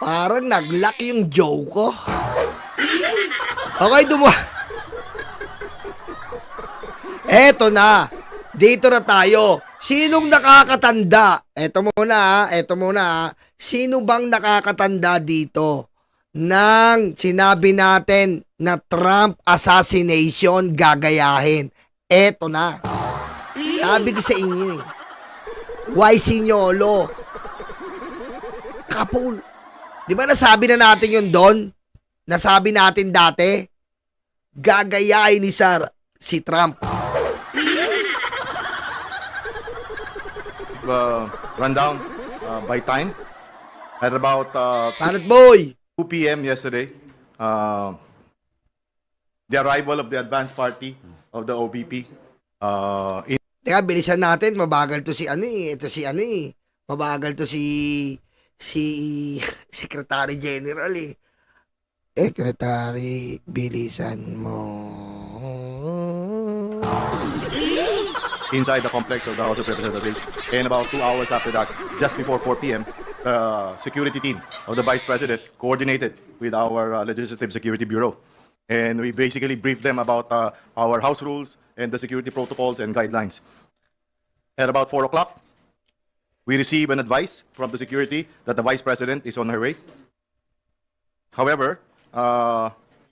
Parang nag-lock yung joke ko. Okay, Eto na. Dito na tayo. Sinong nakakatanda? Eto muna ha. Sino bang nakakatanda dito nang sinabi natin na Trump assassination gagayahin? Eto na. Sabi ko sa inyo eh. Why Signolo? Kapul. Di ba nasabi na natin yun doon? Nasabi natin dati? Gagayahin ni Sara si Trump. Rundown by time. At about Planet Boy. 2 p.m. yesterday, the arrival of the advance party of the OBP in Teka, bilisan natin. Mabagal to si ano eh. Ito si ano eh. Mabagal to si Secretary General eh. Secretary, bilisan mo. inside the complex of the House of Representatives. And about 2 hours after that, just before 4 p.m., the security team of the Vice President coordinated with our Legislative Security Bureau. And we basically briefed them about our House rules and the security protocols and guidelines. At about 4 o'clock, we received an advice from the security that the Vice President is on her way. However,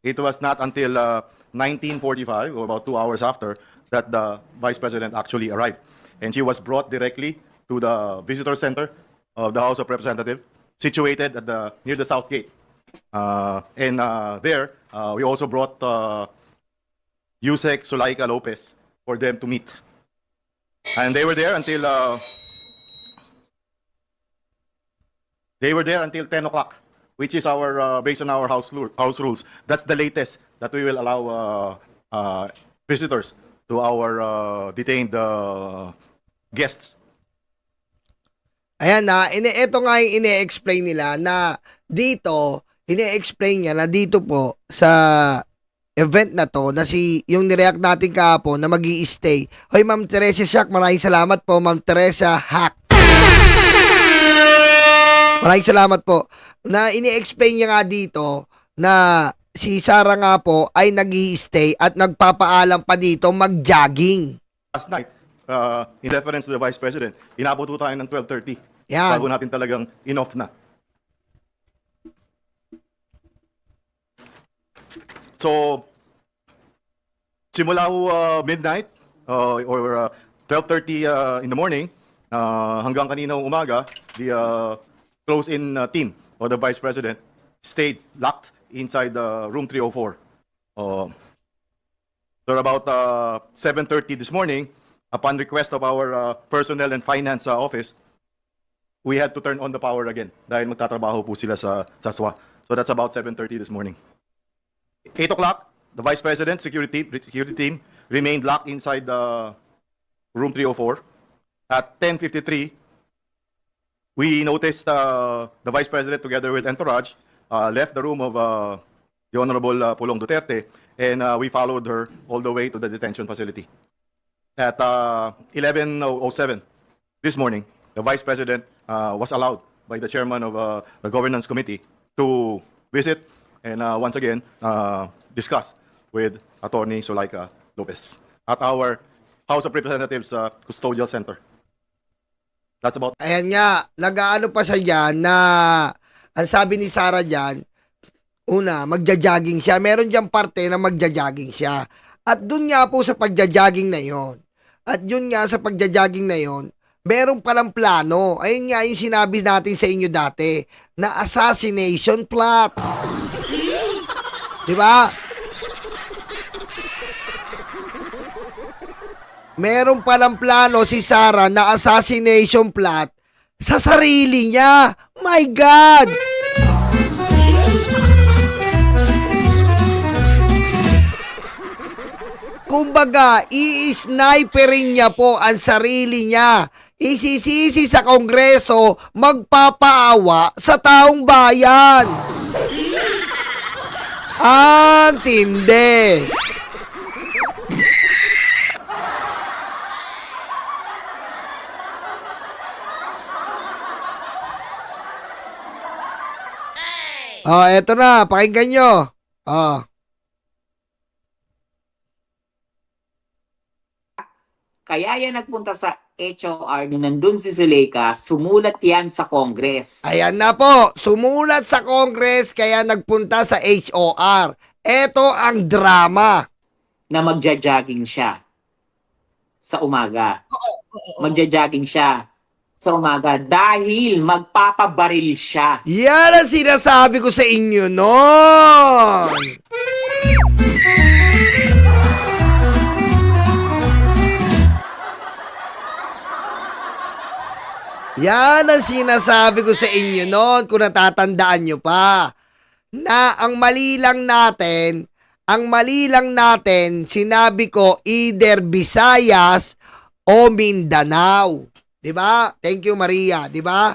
it was not until 1945, or about 2 hours after, that the Vice President actually arrived. And she was brought directly to the visitor center of the House of Representatives, situated at near the South Gate. And there, we also brought Yusek Sulaika Lopez for them to meet. And they were there until 10 o'clock, which is our based on our house rules. That's the latest that we will allow visitors to our detained guests. Ayan na, ito nga yung ine-explain nila na dito, ine-explain niya na dito po sa event na to, na yung nireact natin kahapon na mag-i-stay. Hoy, Ma'am Teresa Shack, maraming salamat po, Ma'am Teresa Hack. Maraming salamat po. Na ini-explain niya nga dito na si Sara nga po ay nag-i-stay at nagpapaalam pa dito mag-jogging. Last night, in reference to the Vice President, inabot po tayo ng 12:30. Yan. Bago natin talagang in-off na. So, simula ho midnight or 12:30 in the morning hanggang kaninang umaga, the close-in team of the Vice President stayed locked inside room 304. So about 7:30 this morning, upon request of our personnel and finance office, we had to turn on the power again dahil magtatrabaho po sila sa SWA. So that's about 7:30 this morning. 8 o'clock, the Vice President security team remained locked inside the room 304. At 10:53, we noticed the Vice President together with entourage left the room of the Honorable Pulong Duterte, and we followed her all the way to the detention facility. At 11:07 this morning, the Vice President was allowed by the chairman of the Governance Committee to visit and once again discuss with Attorney Sulaika Lopez at our House of Representatives Custodial Center. That's about. Ayan nga, nag-aano pa siya dyan na ang sabi ni Sara dyan, una, magja-jogging siya. Meron dyan parte na magja-jogging siya. At dun nga po sa pagja-jogging na yon. At yun nga sa pagja-jogging na yon, meron palang plano. Ayun nga yung sinabi natin sa inyo dati, na assassination plot. Diba? Meron palang plano si Sara na assassination plot sa sarili niya. My God! Kumbaga, i-sniperin niya po ang sarili niya. Isisisi sa Kongreso, magpapaawa sa taong bayan. Ang tindi. Oh, eto na, pakinggan nyo. Oh. Kaya yan nagpunta sa HOR nung nandun si Zuleika, sumulat yan sa Congress. Ayan na po, sumulat sa Congress kaya nagpunta sa HOR. Eto ang drama. Na magja-jogging siya sa umaga. Magja-jogging siya sa umaga dahil magpapabaril siya. Yan ang sinasabi ko sa inyo noon. Yan ang sinasabi ko sa inyo noon kung natatandaan nyo pa. Na ang mali lang natin, sinabi ko either Visayas o Mindanao. 'Di ba? Thank you Maria, 'di ba?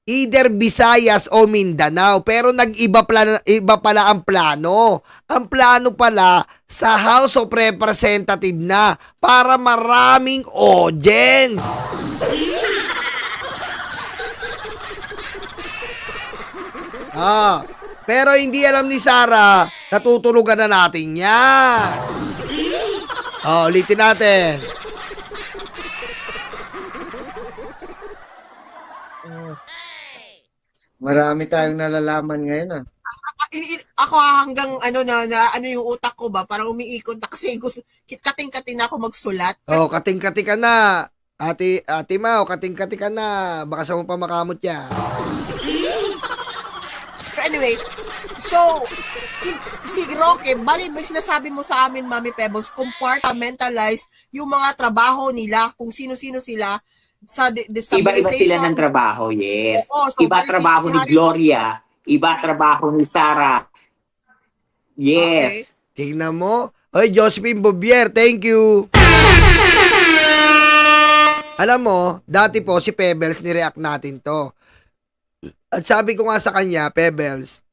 Either Visayas o Mindanao, pero iba pala ang plano. Ang plano pala sa House of Representatives na para maraming audience. Pero hindi alam ni Sara, natutulugan na natin yan. Ulitin natin. Marami tayong nalalaman ngayon Ako hanggang ano yung utak ko ba, parang umiikot na kasi gusto, kating-kating na ako magsulat. Kating-kati ka na. Ate Mau, kating-kati ka na. Baka sa mo pa makamot yan. But anyway, so, si Roque, bali may sinasabi mo sa amin, Mami Pebbles, compartmentalize yung mga trabaho nila, kung sino-sino sila sa destabilization. Iba-iba sila ng trabaho, yes. Oo, so iba trabaho ni Gloria, iba trabaho ni Sara. Yes. Okay. Tingnan mo. Oy, Josephine Bobier, thank you. Alam mo, dati po si Pebbles, nireact natin to. At sabi ko nga sa kanya, Pebbles,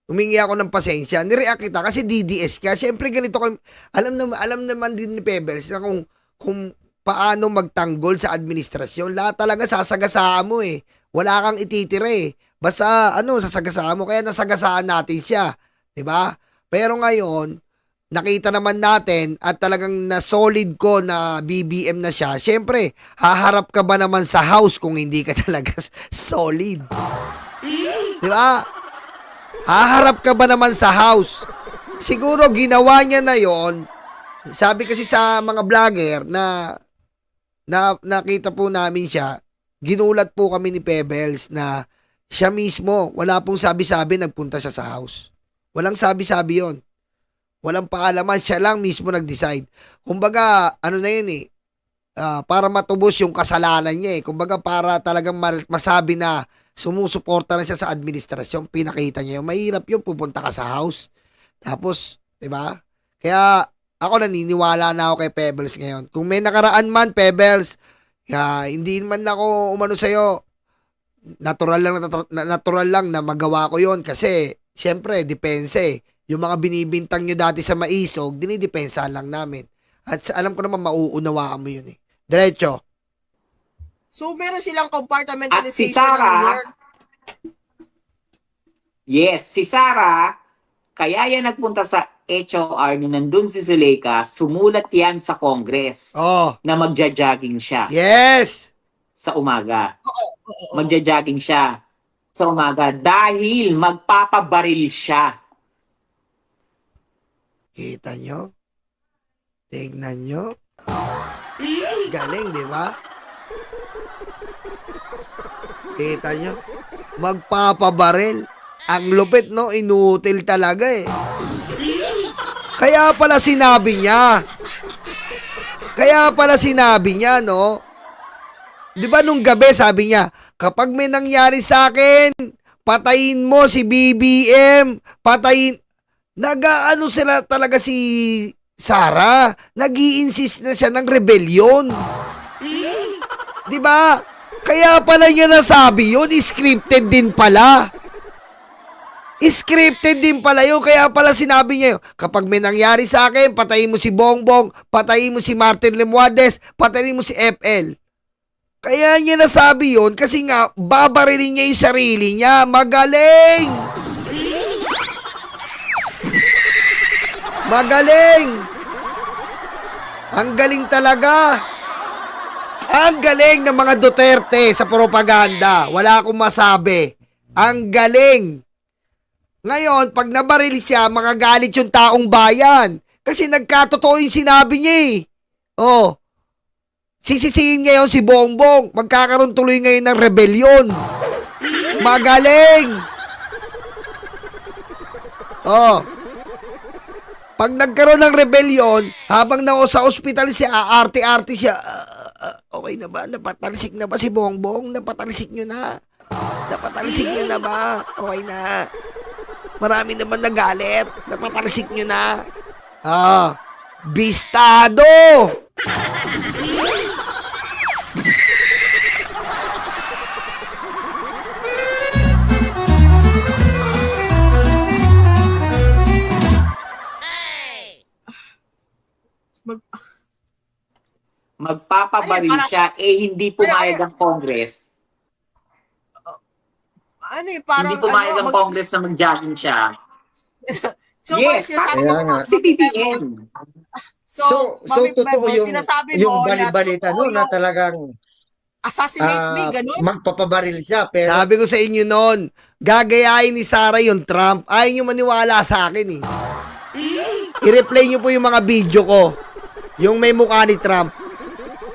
humingi ako ng pasensya. Nireact kita kasi DDS ka. Siyempre ganito ko, alam naman din ni Pebbles na kung paano magtanggol sa administrasyon. Lahat talaga sasagasaan mo eh. Wala kang ititira eh. Basta sasagasaan mo. Kaya nasagasaan natin siya. 'Di ba? Pero ngayon, nakita naman natin at talagang na-solid ko na BBM na siya. Siyempre, haharap ka ba naman sa house kung hindi ka talaga solid? Di ba? Haharap ka ba naman sa house? Siguro ginawa niya na yon. Sabi kasi sa mga vlogger na nakita po namin siya, ginulat po kami ni Pebbles na siya mismo, wala pong sabi-sabi, nagpunta siya sa house. Walang sabi-sabi yon. Walang paalaman, siya lang mismo nag-decide. Kumbaga, na yun eh, para matubos yung kasalanan niya eh. Kumbaga, para talagang masabi na sumusuporta na siya sa administrasyon, pinakita niya yung mahirap yung pupunta ka sa house. Tapos, di ba? Kaya, ako naniniwala na ako kay Pebbles ngayon. Kung may nakaraan man, Pebbles, hindi man ako umano sa'yo, natural lang na magawa ko yon kasi, siyempre, depensa eh. Yung mga binibintang nyo dati sa maisog, dinidepensahan lang namin. At alam ko naman, mauunawaan mo yun eh. Diretso. So, meron silang At compartmentalization si Sara, ng work. yes, si Sara, kaya yan nagpunta sa HOR nung nandun si Zuleika, sumulat yan sa Congress na magja-jogging siya Yes! sa umaga. Oo. Magja-jogging siya sa umaga dahil magpapabaril siya. Kita nyo? Tignan nyo? Galing, di ba? Kita nyo? Magpapabaril. Ang lupit, no? Inutil talaga eh. Kaya pala sinabi niya, no? Di ba nung gabi sabi niya, kapag may nangyari sa akin, patayin mo si BBM, patayin. Nag-ano sila talaga si Sara, nag-i-insist na siya ng rebellion. Di ba? Kaya pala niya nasabi yun, scripted din pala. Scripted din pala yun, kaya pala sinabi niya yun, kapag may nangyari sa akin, patayin mo si Bongbong, patayin mo si Martin Lemuades, patayin mo si FL. Kaya niya nasabi yun kasi nga, babarilin niya yung sarili niya. Magaling! Magaling! Ang galing talaga! Ang galing ng mga Duterte sa propaganda. Wala akong masabi. Ang galing! Ngayon, pag nabaril siya, makagalit yung taong bayan. Kasi nagkatotoo yung sinabi niya eh. Oh. Sisisihin ngayon si Bongbong. Magkakaroon tuloy ngayon ng rebellion. Magaling! Oh. Pag nagkaroon ng rebellion, habang sa ospital siya, aarte-arte siya. Okay na ba? Napatalsik na ba si Bongbong? Napatalsik nyo na? Napatalsik nyo na ba? Okay na. Marami naman nagalit. Napatalsik nyo na. Bistado! Magpapabaril siya, hindi pumayag ang Congress. Ano eh, parang Hindi pumayag ang Congress na mag-jogging siya. So, Yes, sinasabi kaya mo, nga. Si BBM. So, Mami totoo Pebbles, yung, sinasabi yung mo na balibalita totoo no, na yung talagang assassinate me, ganun? magpapabaril siya. Pero Sabi ko sa inyo noon, gagayain ni Sara yung Trump. Ayaw nyo maniwala sa akin eh. I-replay nyo po yung mga video ko. Yung may mukha ni Trump.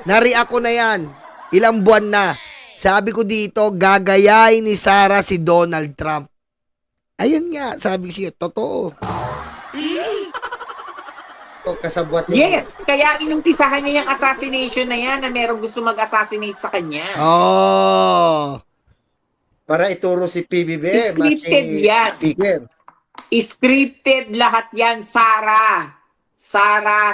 Nari-react ko na yan. Ilang buwan na. Sabi ko dito, gagayain ni Sara si Donald Trump. Ayun nga, sabi siya, totoo. kasabwat yung... Yes, kaya inumpisahan niya yung assassination na yan na merong gusto mag-assassinate sa kanya. Oh. Para ituro si PBBM at si Scripted yan. Speaker. Scripted lahat yan, Sara. Sara.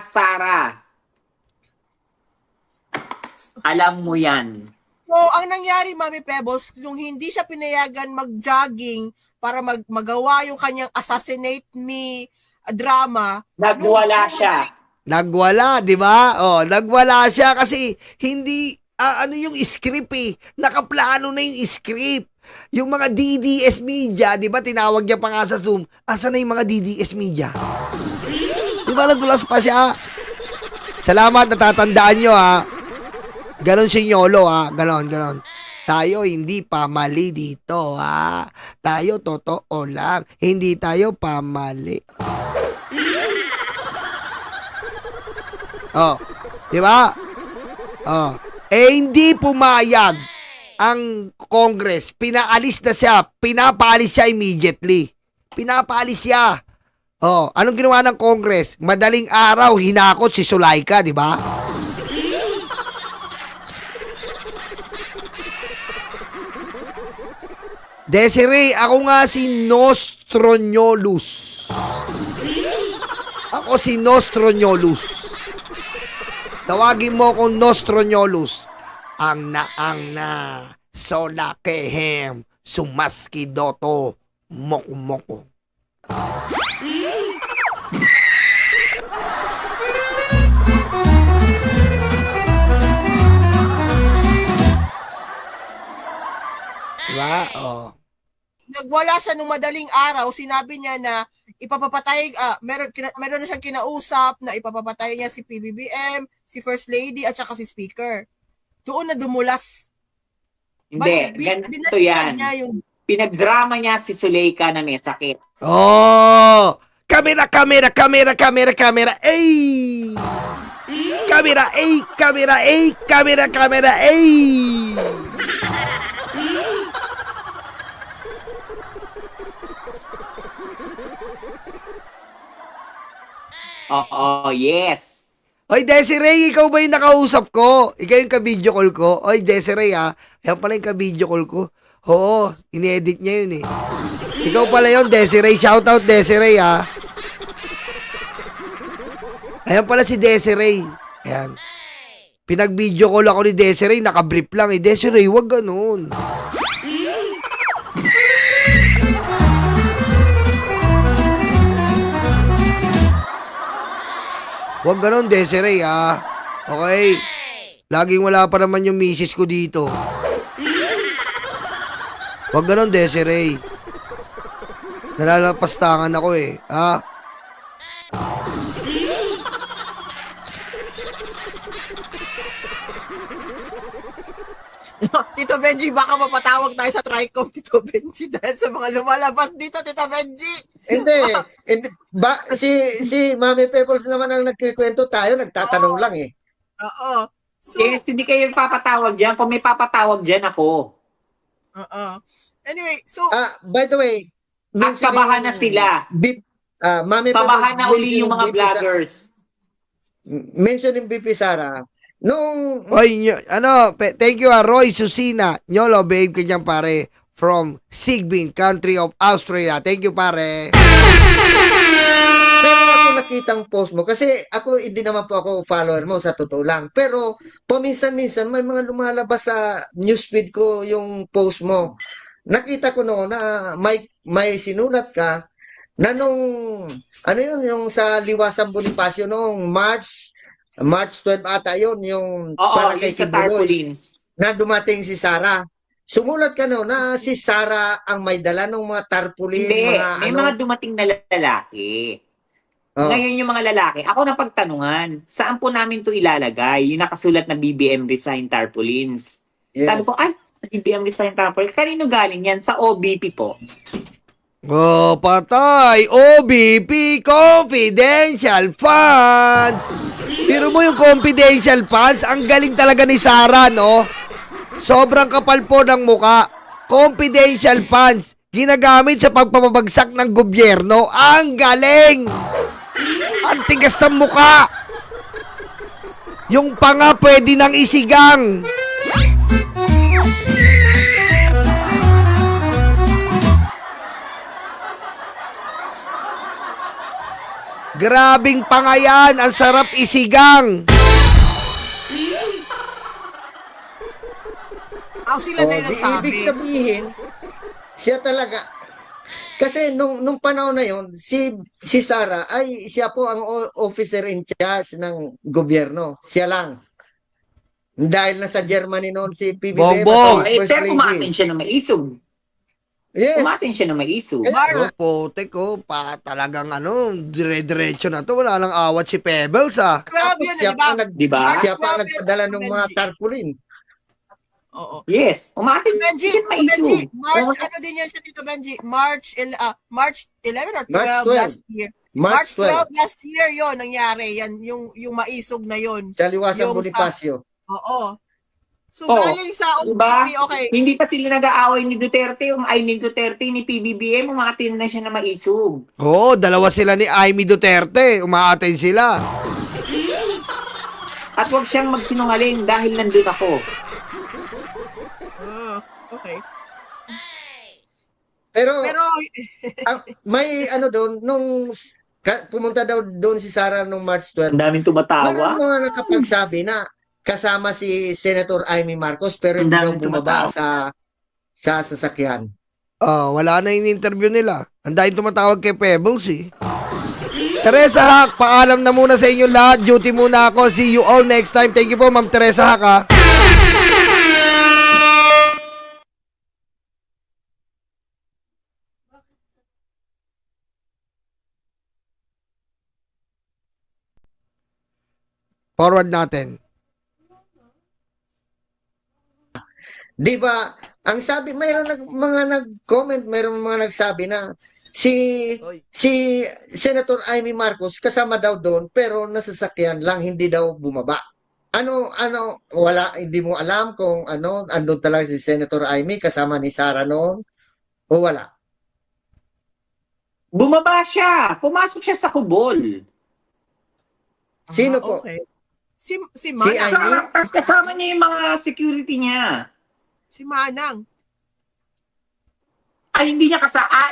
Alam mo yan. So, ang nangyari, Mami Pebbles, yung hindi siya pinayagan mag-jogging para magawa yung kanyang assassinate me drama. Nagwala siya. Nagwala, di ba? Oh, nagwala siya kasi hindi ano yung script eh. Nakaplano na yung script. Yung mga DDS media, di ba tinawag niya pa nga sa Zoom, asa na yung mga DDS media? Di ba nagdulas pa siya? Salamat, natatandaan nyo ha. Ganon si Nyolo ha. Ganon. Tayo hindi pamali dito ha. Tayo totoo lang. Hindi tayo pamali. Oh, di ba? Oh, hindi pumayag ang Congress. Pinaalis na siya. Pinapaalis siya immediately. Pinapaalis siya. Oh, anong ginawa ng Congress? Madaling araw hinakot si Sulaika, di ba? Desiree, ako nga si Nostronyolus. Ako si Nostronyolus. Tawagin mo akong Nostronyolus. Ang na sola kehem sumaski doto moko. Diba? Oh. Nagwala siya nung madaling araw, sinabi niya na ipapapatay, meron na siyang kinausap na ipapapatay niya si PBBM, si First Lady, at saka si Speaker. Doon na dumulas. Hindi, ganito yan. Pinagdrama niya si Suleika na may sakit. Oh! Kamera! Ay! Kamera! Ay! Oo, yes. Oy, Desiree, ikaw ba yung nakausap ko? Ikaw yung ka-video call ko? Oy, Desiree, ha? Ayan pala yung ka-video call ko. Oo, in-edit niya yun, eh. Ikaw pala yun, Desiree. Shoutout, Desiree, ha? Ayan pala si Desiree. Ayan. Pinag-video call ako ni Desiree, naka-brief lang, eh. Desiree, wag ganun. Huwag ganon, Desiree, ha? Okay? Laging wala pa naman yung misis ko dito. Wag ganon, Desiree. Nalalapastangan ako eh. Ha? Tito Benji, baka mapatawag tayo sa Tricom, Tito Benji, dahil sa mga lumalabas dito, Tito Benji. Hindi. Si Mami Pebbles naman ang nagkikwento, tayo nagtatanong lang eh. Oo. So, Yes, hindi kayo papatawag dyan. Kung may papatawag dyan, ako. oo. Anyway, so, By the way, At kabahan na sila. Mami Kabahan na Pebbles, uli yung mga vloggers. Mention yung BP Sara. Nung Oy, thank you Roy Susina. Nyolo, babe ka dyan, pare. From Sigbin, country of Australia. Thank you, pare. pero ako nakitang post mo kasi ako hindi naman po ako follower mo sa totoo lang. Pero paminsan-minsan may mga lumalabas sa newsfeed ko yung post mo. Nakita ko noon na may sinulat ka na nung ano yun yung sa Liwasang Bonifacio noong March 12 ata yun yung Oo, para kay yung sa Kibuloy tarpaulins. na dumating si Sara. Sumulat ka no na si Sara ang may dala ng mga tarpaulin, Hindi, mga may ano. mga dumating na lalaki. Oh. Ngayon yung mga lalaki, ako na pagtanungan, saan po namin to ilalagay? Yung nakasulat na BBM Resign Tarpaulins. Yes. Sabi ko, ay, BBM Resign Tarpaulins. Kanino galing yan? Sa OBP po. Oh, patay. OBP Confidential Funds. Pero mo yung confidential funds, ang galing talaga ni Sara, no? Sobrang kapal po ng muka. Confidential funds, ginagamit sa pagpapabagsak ng gobyerno. Ang galing! Ang tigas ng muka. Yung panga pwede nang isigang. Grabing pangayan, ang sarap isigang. sila na yung di nagsabi. ibig sabihin, siya talaga. Kasi nung panahon na yon, si Sara ay siya po ang officer in charge ng gobyerno. Siya lang. Dahil nasa Germany noon si PBBM Bongbong. at si Eh, First pero kumatin Lady. siya ng maisog. Yes. Kumatin siya ng maisog. Kaya- Pote ko, pa talagang dire-diretso na to. Wala nang awat si Pebbles, ah. Grabe yan, siya di ba? pa Diba? siya pa nagpadala ng mga tarpaulin. Oo. Yes, umatin Benji, siya ng maisog. March, ano din yan siya, Tito Benji? March 11 or 12 March 12. last year. March 12, last year yon nangyari. Yan, yung maisog na yon. sa Liwasang Yung Bonifacio. Oo. So, Oo. galing sa Diba? OPP, okay. Hindi pa sila nag-aaway ni Duterte, ni Duterte, ni PBBM, umatin na siya ng maisog. Oo, dalawa sila ni Amy Duterte. Umaatin sila. At huwag siyang magsinungaling dahil nandun ako. Okay. Pero may ano doon, pumunta daw doon si Sara nung March 12. Ang daming tumatawa. Mayroon mga nakapagsabi na kasama si Senator Amy Marcos pero Ang hindi daw daming bumaba tumatawa. sa sasakyan. Wala na yung interview nila. Ang dahil tumatawag kay Pebbles, eh. Teresa Hack, paalam na muna sa inyo lahat. Duty muna ako. See you all next time. Thank you po, Ma'am Teresa Hack, ha. Forward natin. Di ba? Ang sabi, mayroon mga nag-comment, mayroon mga nagsabi na si Senator Amy Marcos kasama daw doon pero nasasakyan lang, hindi daw bumaba. Wala, hindi mo alam kung andun talaga si Senator Amy kasama ni Sara noon o wala? Bumaba siya. Pumasok siya sa kubol. Sino po? Okay. Si Si Manang. Amy? Tapos kasama niya yung mga security niya. Si Manang. Ay, hindi niya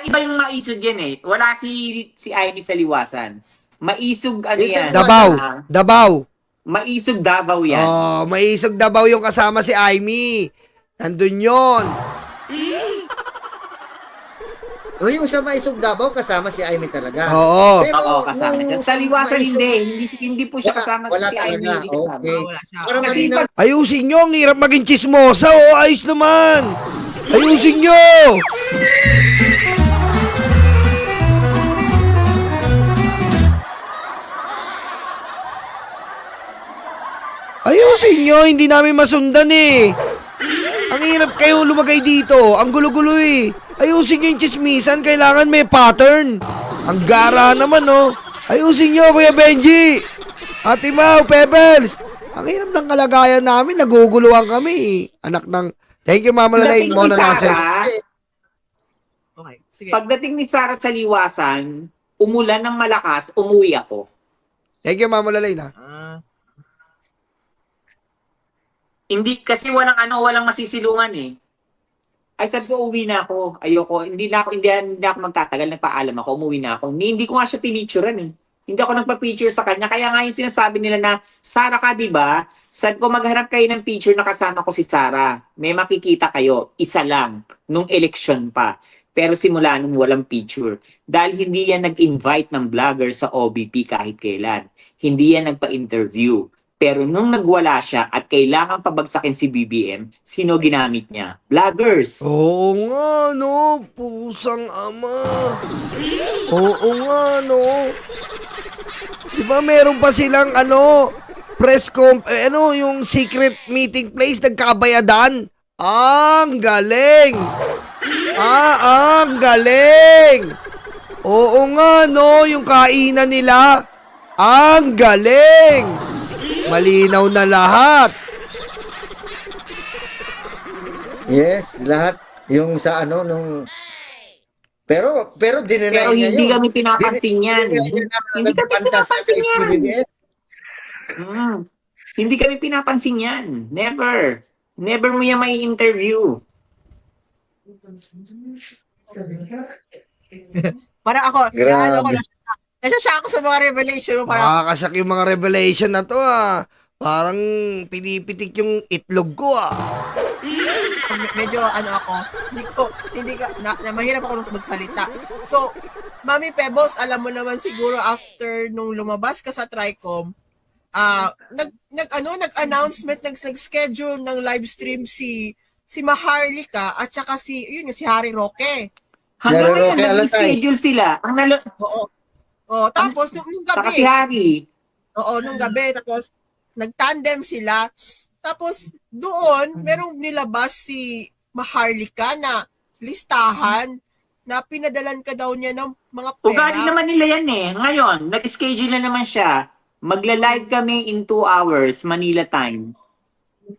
iba yung maisog yan eh. Wala si Ivy sa liwasan. Maisog ano Isa yan? Davao. Davao. Maisog Davao yan. Maisog Davao yung kasama si Amy. Nandun yun. O yung sa Maisog Davao, kasama si Amy talaga. Oo. Pero Oo, kasama nung siya. Sa liwasan Maisog- hindi po siya kasama wala si Amy. talaga. Hindi kasama. Okay. Wala siya. Para Kasi malinaw. pag Ayusin nyo, ang hirap maging chismosa, oh. Ayos naman. Ayusin nyo. Ayusin nyo, hindi namin masundan eh. Ang hirap kayo lumagay dito. Ang gulo-gulo eh. Ayusin nyo yung chismisan, kailangan may pattern. Ang gara naman, oh. Ayusin nyo, Kuya Benji. Ate Mau, Pebbles. Ang hirap ng kalagayan namin, naguguluhan kami. Anak ng... Thank you, Mama Lalaine, Pagdating ni Mona Sarah, Nases. Okay, sige. Pagdating ni Sarah sa liwasan, umulan ng malakas, umuwi ako. Thank you, Mama Lalaine, ha. Hindi, kasi walang masisilungan eh. Ay, sabi ko, uwi na ako. Ayoko, hindi na ako magtatagal, nagpaalam ako, umuwi na ako. Hindi ko nga siya pinicturean eh. Hindi ako nagpa-picture sa kanya. Kaya nga yung sinasabi nila na, Sarah ka, di ba? Sabi ko, magharap kayo ng picture na kasama ko si Sarah. May makikita kayo, isa lang, nung election pa. Pero simula nung walang picture. Dahil hindi yan nag-invite ng vlogger sa OBP kahit kailan. Hindi yan nagpa-interview. Pero nung nagwala siya at kailangan pabagsakin si BBM, sino ginamit niya? Vloggers! Oo nga, no. Pusang ama. Oo nga, no. Diba meron pa silang, yung secret meeting place, nagkabayadan. Ang galing. Ang galing. Oo nga, no. Yung kainan nila. Ang galing. Malinaw na lahat. Yes, lahat yung sa nung pero dinenay Pero niya hindi yun. kami pinapansin yan. Hindi kami pinapansin yan. PBBM. Hindi kami pinapansin yan. Never. Never mo yan may interview. Parang ako, Grabe. nasasya ako sa mga revelation mo. Parang, Makakasak yung mga revelation na to, ah. Parang pinipitik yung itlog ko, ah. medyo ako, mahirap ako magsalita. So, Mami Pebbles, alam mo naman siguro after nung lumabas ka sa Tricom, nag-announcement, nag-schedule ng live stream si Maharlika at saka si Harry Roque. Hanggang Pero, ngayon, okay, alas nag-schedule sila. Oo. Oh, tapos nung Saka gabi, si Harry. nung gabi, tapos nag-tandem sila. Tapos doon, merong nilabas si Maharlika na listahan na pinadalan ka daw niya ng mga pera. Ugali naman nila yan eh. Ngayon, nag-schedule na naman siya. Magla-live kami in 2 hours, Manila time.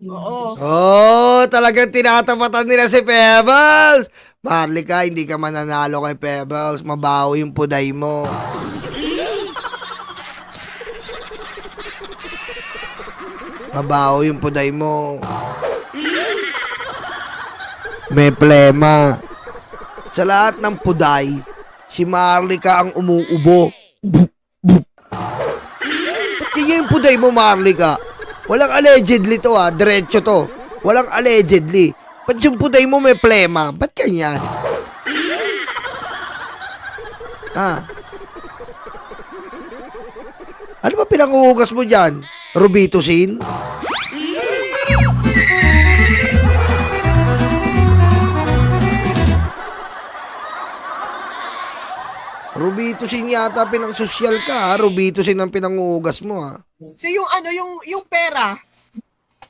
Oo. Oh, talagang tinatapatan nila si Pebbles. Marlika, hindi ka mananalo kay Pebbles. Mabaho yung puday mo. Mabaho yung puday mo. May plema. Sa lahat ng puday, si Marlika ang umuubo. Ba't ganyan yung puday mo, Marlika? Walang allegedly to, ha. Diretso to. Walang allegedly. Ba't yung puday mo may plema? Ba't ganyan? Ano ba pinanguhugas mo dyan? Rubitusin? Rubitusin yata pinang-sosyal ka, ha? Rubitusin ang pinanguhugas mo, ha? So yung pera,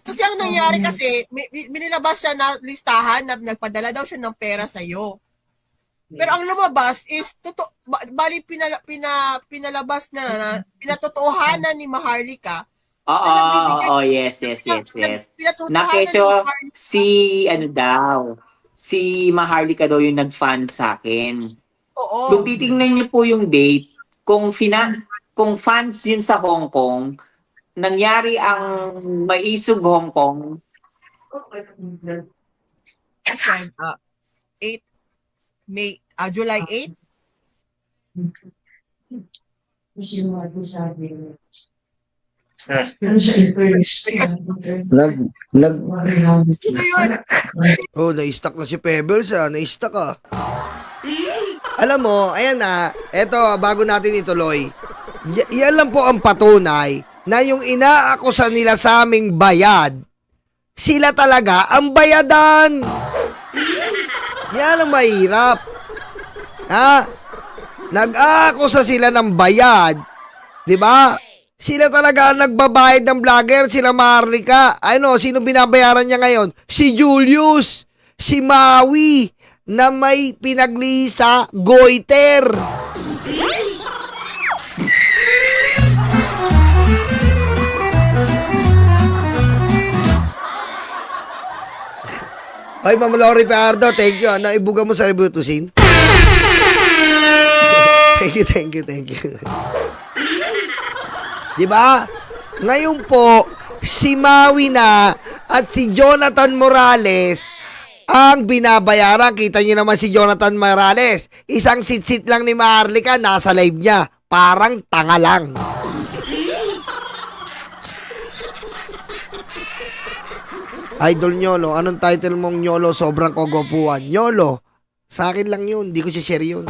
kasi ang nangyari kasi, binilabas siya na listahan na nagpadala daw siya ng pera sa'yo. Pero ang lumabas is, bali pinalabas na pinatotohanan ni Maharlika. Oo, yes. Nakeso, si Maharlika daw yung nag-fund sa akin. Oo. Kung titingnan niyo po yung date, kung funds yun sa Hong Kong, nangyari ang Maisog Hong Kong, 8 May, July 8? Oh, na-stuck na si Pebbles, ha? Na-stuck, ha? Alam mo, ayan na, eto, bago natin ituloy, yan lang po ang patunay na yung inaakusa nila sa aming bayad, sila talaga ang bayadan. Yan ang mahirap. Ha? Nag-aakusa sila ng bayad, di ba? Sila talaga ang nagbabayad ng vlogger, sila Marlica. Ano, sino binabayaran niya ngayon? Si Julius, si Maui, na may pinaglisa goiter. Ay, Ma'am Lori Pardo, thank you. Ano, ibuga mo sa Rebutusin? Thank you. Diba? Ngayon po, si Maui na at si Jonathan Morales ang binabayaran. Kita niyo naman si Jonathan Morales. Isang sit-sit lang ni Marlica, nasa live niya. Parang tanga lang. Idol Nyolo, anong title mong Nyolo? Sobrang kogopuan. Nyolo, sa akin lang yun. Hindi ko siya share yun.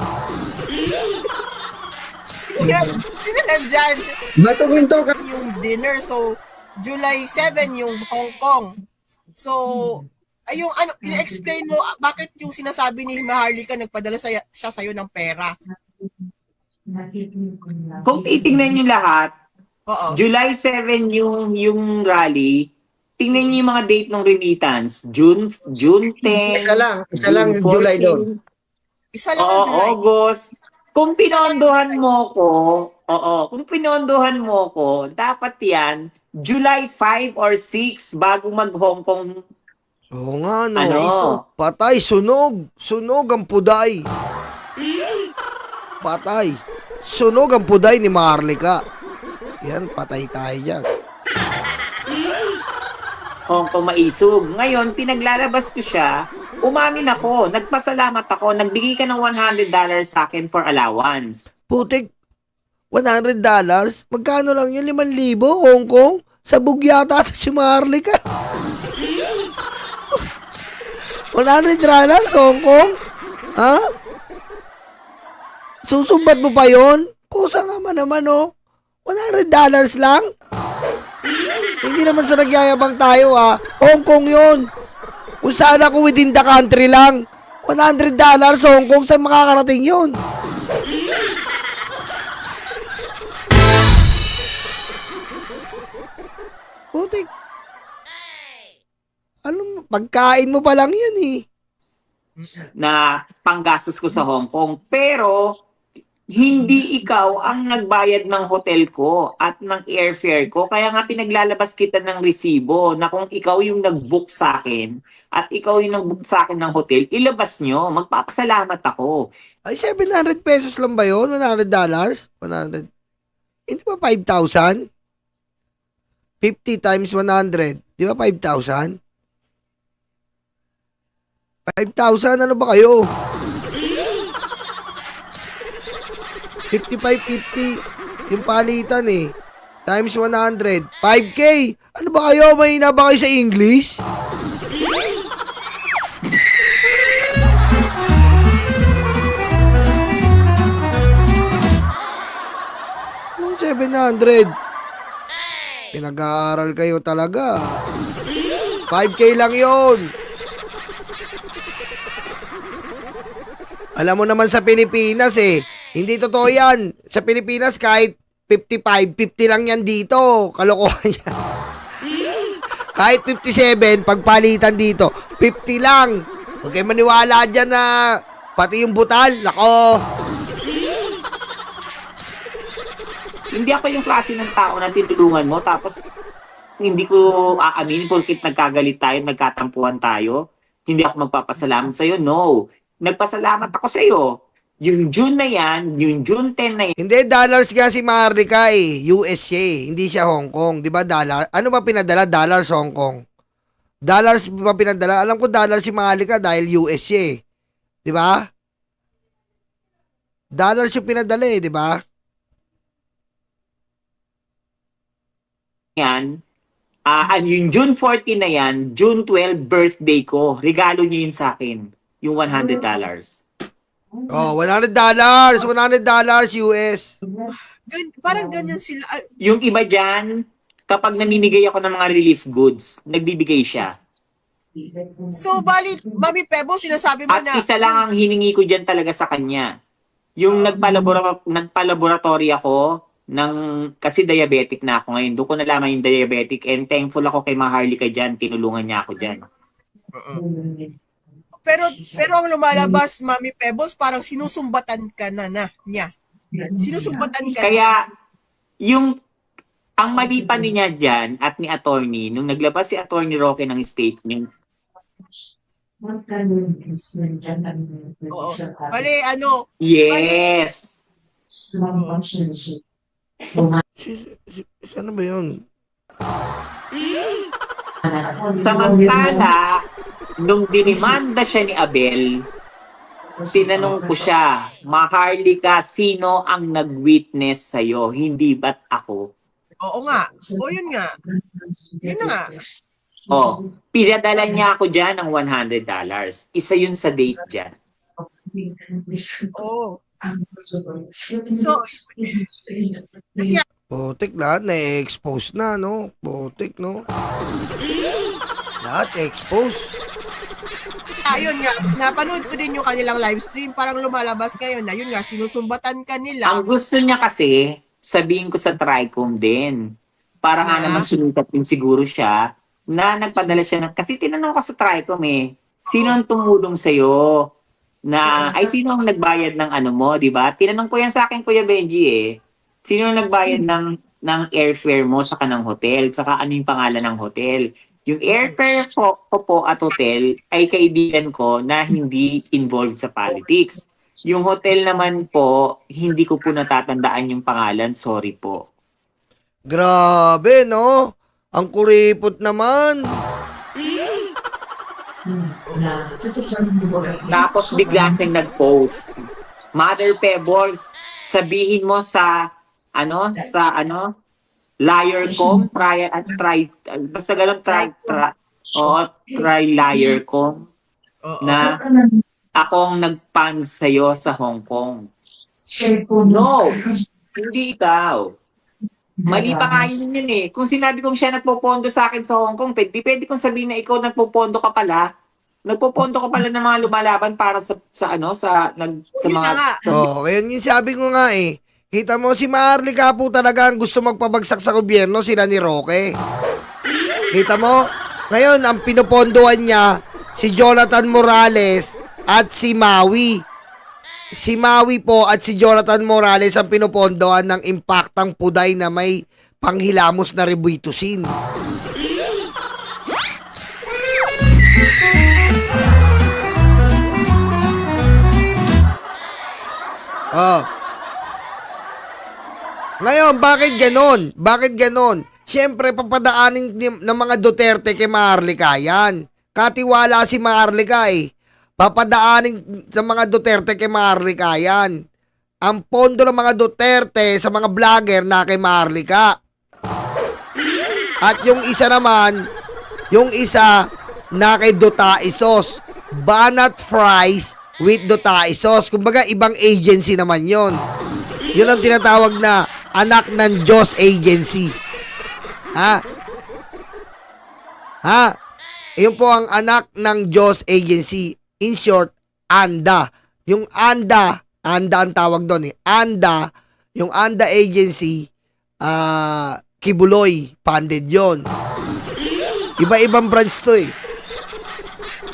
Sino nandyan? Bato kwento ka. Yung dinner. So, July 7 yung Hong Kong. So, ay yung ano, i-explain mo bakit yung sinasabi ni Maharlika nagpadala siya sa'yo ng pera. Kung titingnan niyo lahat, Oo. July 7 yung rally. Tingnan niyo yung mga date ng remittance. June 10. Isa lang June yung July 14, doon. Isa lang ang July. August. Kung pinondohan mo kung pinondohan mo ko, dapat yan, July 5 or 6 bago mag-Hong Kong. Oo nga, no. Ano? Patay, sunog. Sunog ang puday. Patay. Sunog ang puday ni Marlica. Yan, patay tayo dyan. Hong Kong maisog. Ngayon, pinaglalabas ko siya, umamin ako, nagpasalamat ako, nagbigay ka ng $100 sa akin for allowance. Putik, $100? Magkano lang yun? 5,000? Hong Kong? Sa bugyata si Marlica. $100 Hong Kong? Ha? Susumbat mo pa yun? Pusa nga naman, oh. $100 lang? Hindi naman sa nagyayabang tayo, ha. Hong Kong yun. Kung saan ako within the country lang. $100 Hong Kong, saan makakarating yun? Putik. Ano, pagkain mo pa lang yan, eh. Na panggastos ko sa Hong Kong. Pero, hindi ikaw ang nagbayad ng hotel ko at ng airfare ko. Kaya nga pinaglalabas kita ng resibo na kung ikaw yung nag-book sa akin at ikaw yung nag-book sa akin ng hotel, ilabas nyo. Magpapasalamat ako. Ay, 700 pesos lang ba yun? $100? 100. Hindi ba 5,000? 50 times 100. Di ba 5,000? 5,000, ano ba kayo? 55.50 yung palitan eh. Times 100. 5K. Ano ba kayo? Mahina ba kayo sa English? Yung 700. Pinag-aaral kayo talaga. 5K lang yon. Alam mo naman sa Pilipinas eh, hindi totoo yan. Sa Pilipinas kahit 55, 50 lang yan dito. Kalokohan yan. Kahit 57, pagpalitan dito, 50 lang. Huwag kayo maniwala dyan na pati yung butal, lako. Hindi ako yung klase ng tao na tinulungan mo tapos hindi ko aaminin porkit nagkagalit tayo, nagkatampuhan tayo. Hindi ako magpapasalamat sa'yo. No. Nagpasalamat ako sa'yo. Yung June na yan, yung June 10 na yan, Hindi, dollars nga si Marlica eh. US siya eh. Hindi siya Hong Kong. Di ba dollar? Ano ba pinadala? Dollars Hong Kong. Dollars ba pinadala? Alam ko dollars si Marlica dahil US siya eh. Di ba? Dollars yung pinadala eh, di ba? yung June 14 na yan, June 12, birthday ko. Regalo niyo yun sa akin. Yung $100. Oh, $100. $100 US. Parang ganyan sila. Yung iba dyan, kapag namimigay ako ng mga relief goods, nagbibigay siya. So, bali, Mami Pebbles, sinasabi mo At na, isa lang ang hiningi ko dyan talaga sa kanya. Yung nagpalaboratory ako, kasi diabetic na ako ngayon. Doon ko nalaman yung diabetic and thankful ako kay Maharlika dyan. Tinulungan niya ako dyan. pero ang lumalabas, Mami Pebbles, parang sinusumbatan ka na niya. Sinusumbatan ka Kaya, ang mali pa niya dyan at ni attorney, nung naglabas si attorney Roque ng statement, Oo. Bali, ano, yes! Ano ba yun? Samantala, nung dinimanda siya ni Abel, tinanong ko siya, Maharlika, sino ang nag-witness sa'yo? Hindi ba't ako? oo nga. O, yun nga. Yun na nga. Pinadala niya ako dyan ng $100. Isa yun sa date dyan. Oo. So, Putik, lahat na-expose na, no? Putik, no? Lahat expose. ayun nga, napanood ko din yung kanilang live stream, parang lumalabas ngayon na, yun nga, sinusumbatan ka nila. Ang gusto niya kasi, sabihin ko sa Tricom din. Para nga naman sumikat din siguro siya, na nagpadala siya kasi tinanong ko sa Tricom sino ang tumulong sa'yo? Sino ang nagbayad ng ano mo, di ba? Tinanong ko yan sa akin, Kuya Benji Sino ang nagbayad ng airfare mo sa kanang hotel? Saka ano yung pangalan ng hotel? Yung airfare ko po at hotel ay kaibigan ko na hindi involved sa politics. Yung hotel naman po, hindi ko po natatandaan yung pangalan. Sorry po. Grabe, no? Ang kuripot naman. Tapos bigla siyang nag-post. Mother Pebbles, sabihin mo sa liar.com, basta ganun, try liar.com na akong nag-pan sa'yo sa Hong Kong. No, hindi ikaw. Mali pa nga yun Kung sinabi kong siya nagpopondo sa akin sa Hong Kong, pwede kong sabihin na ikaw nagpopondo ka pala. Nagpopondo ka pala ng mga lumalaban para sa mga... Kaya yung sabi ko nga kita mo si Maharlika po talaga ang gusto magpabagsak sa gobyerno, sila ni Roque. Kita mo? Ngayon, ang pinupondohan niya, si Jonathan Morales at si Maui. Si Maui po at si Jonathan Morales ang pinupondohan ng impaktang puday na may panghilamos na ribitusin. Ngayon, bakit ganon? Bakit ganon? Siyempre, papadaanin ng mga Duterte kay Maharlika yan. Katiwala si Maharlika Papadaanin sa mga Duterte kay Maharlika yan. Ang pondo ng mga Duterte sa mga vlogger na kay Maharlika. At yung isa naman, na kay Dutaisos. Banat Fries with Dutaisos. Kumbaga, ibang agency naman yon. Yun ang tinatawag na anak ng Diyos agency. Yun po ang anak ng Diyos agency. In short, ANDA. Yung ANDA ang tawag doon ANDA, yung ANDA agency, Kibuloy funded yon. Iba-ibang branch to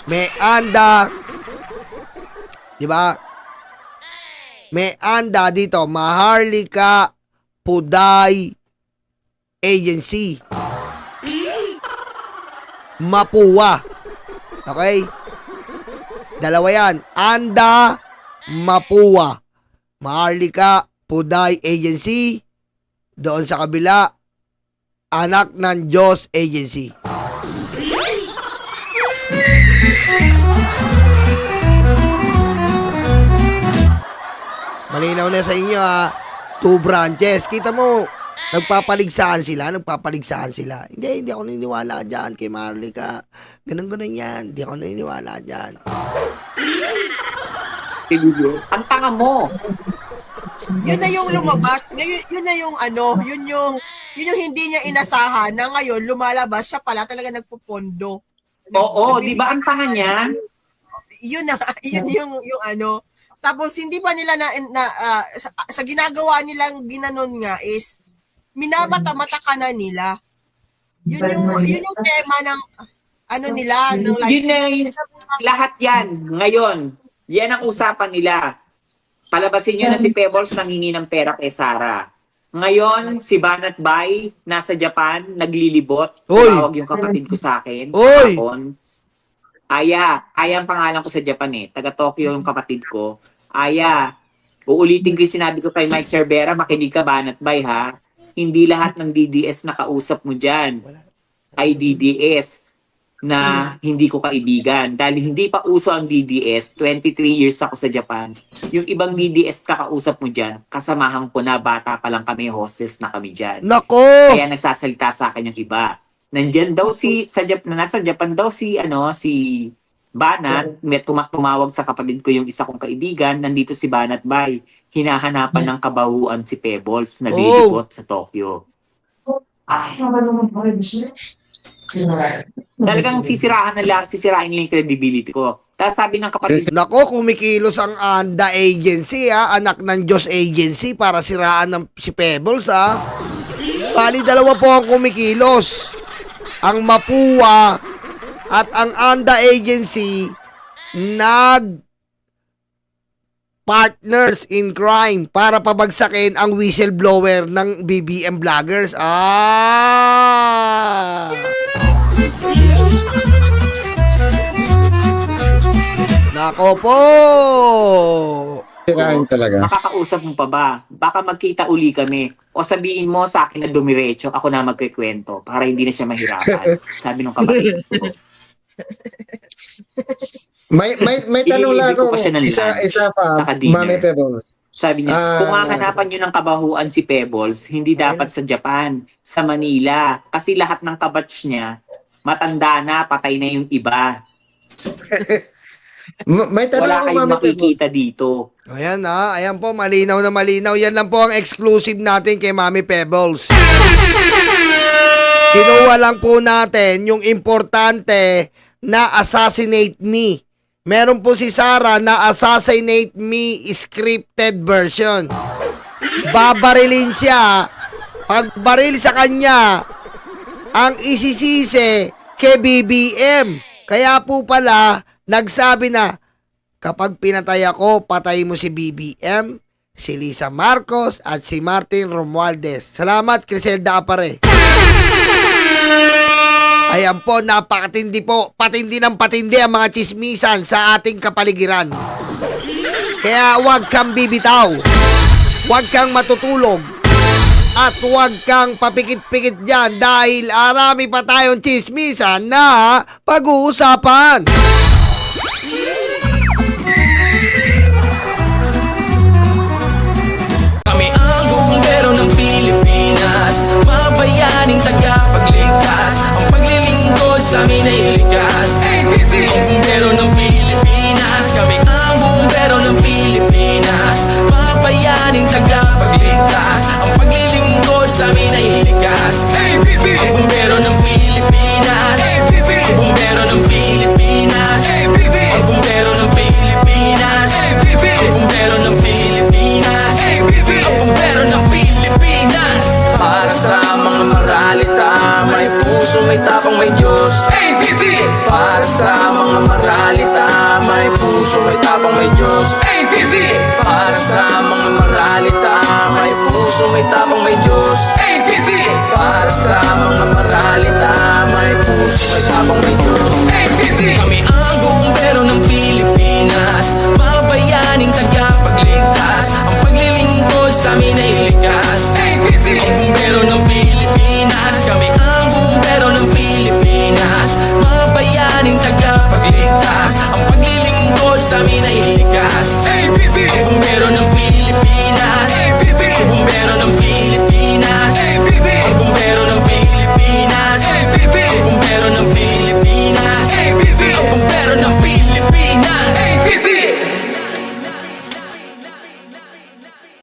May ANDA, di ba? May ANDA dito, Maharlika Puday Agency. Mapua. Okay? Dalawa yan. ANDA, Mapua. Maharlika Puday Agency. Doon sa kabila, Anak ng Diyos Agency. Malinaw na sa inyo 2 branches. Kita mo, nagpapaligsahan sila. Hindi ako naniniwala dyan kay Maharlika. Ganun yan. Hindi ako naniniwala dyan. Ang tanga mo. Yun na yung lumabas. Yun na yung ano, yun yung hindi niya inasahan na ngayon lumalabas siya pala talaga nagpupondo. Oo, di ba ang tanga niya? Yun na, yun yung ano. Tapos hindi pa nila sa ginagawa nilang ginanon nga is minamata-mata ka na nila. Yun yung tema ng ano nila, ng Yun na yun. Lahat yan. Ngayon, yan ang usapan nila. Palabasin nyo na si Pebbles nangingi ng pera kay Sarah. Ngayon, si Banat Bay, nasa Japan, naglilibot. Oy! Tumawag yung kapatid ko sa akin. Oy! Kahapon. Aya ang pangalan ko sa Japan eh. Taga Tokyo yung kapatid ko. Aya, uulitin ko yung sinabi ko kay Mike Cervera, makinig ka Banat Bay ha. Hindi lahat ng DDS na kausap mo dyan ay DDS na hindi ko kaibigan. Dahil hindi pa uso ang DDS, 23 years ako sa Japan. Yung ibang DDS kakausap mo dyan, kasamahan ko na, bata pa lang kami, hostess na kami dyan. Nako! Kaya nagsasalita sa akin yung iba. Nandyan daw nasa Japan daw si Banat, may tumawag sa kapatid ko yung isa kong kaibigan, nandito si Banat Bay. Hinahanapan ng kabahuan si Pebbles, naglilibot sa Tokyo. Talagang sisirain nila yung credibility ko. Tapos sabi ng kapatid Nako, kumikilos ang ANDA agency, anak ng Diyos agency para siraan ng si Pebbles, Bali, dalawa po ang kumikilos. Ang Mapua at ang ANDA agency partners in crime para pabagsakin ang whistleblower ng BBM vloggers. Nako po! Sirain talaga. makakausap mo pa ba? Baka magkita uli kami. O sabihin mo sa akin na dumiretso, ako na magkikwento para hindi na siya mahirapan. Sabi ng kapatid ko. May tanong lang Ililibre ko ako. pa siya ng lunch, Isa pa, saka dinner. Mami Pebbles. Sabi niya, kung hahanapan nyo ng kabahuan si Pebbles, hindi dapat sa Japan, sa Manila. Kasi lahat ng kabatch niya, matanda na, patay na yung iba. May tanong Wala ako, kayong Mami Pebbles. makikita dito. Ayan ayan po, malinaw na malinaw. Yan lang po ang exclusive natin kay Mami Pebbles. Kinuha lang po natin yung importante na assassinate me. Meron po si Sarah na assassinate me scripted version. Babarilin siya. Pagbaril sa kanya, ang isisisi kay BBM. Kaya po pala, nagsabi na, kapag pinatay ako, patay mo si BBM, si Lisa Marcos, at si Martin Romualdez. Salamat, Criselda Apare. Ayan po, napakatindi po. Patindi ng patindi ang mga chismisan sa ating kapaligiran. Kaya huwag kang bibitaw. Huwag kang matutulog. At huwag kang papikit-pikit dyan dahil arami pa tayong chismisan na pag-uusapan. Kami ang bumbero ng Pilipinas, mga bayaning tagapagligtas. Ang paglilingkod sa amin ay likas. Ang bumbero ng Pilipinas, kami ang bumbero ng Pilipinas, mga bayaning tagapagligtas. Ang paglilingkod sa amin ay likas. Ang bumbero ng Pilipinas, ang bumbero ng Pilipinas, ang bumbero ng Pilipinas, ang bumbero ng Pilipinas, ang bumbero ng Pilipinas. Para sa mga maralita, may puso, may tapang, may Diyos. Para sa mga maralita, may puso, may tapang, may Diyos. Para sa mga maralita, may puso, may tapang, may Diyos. Para sa mga maralita, may puso, may tapang, may Diyos. Kami ang bumbero ng Pilipinas, mga bayaning tagapagligtas. Ang paglilingkod sa amin ay likas. Ang bumbero ng Pilipinas, kami ang bumbero ng Pilipinas, mga bayaning tagapagligtas. Ang paglilingkod sa amin ay likas. Ang bumbero ng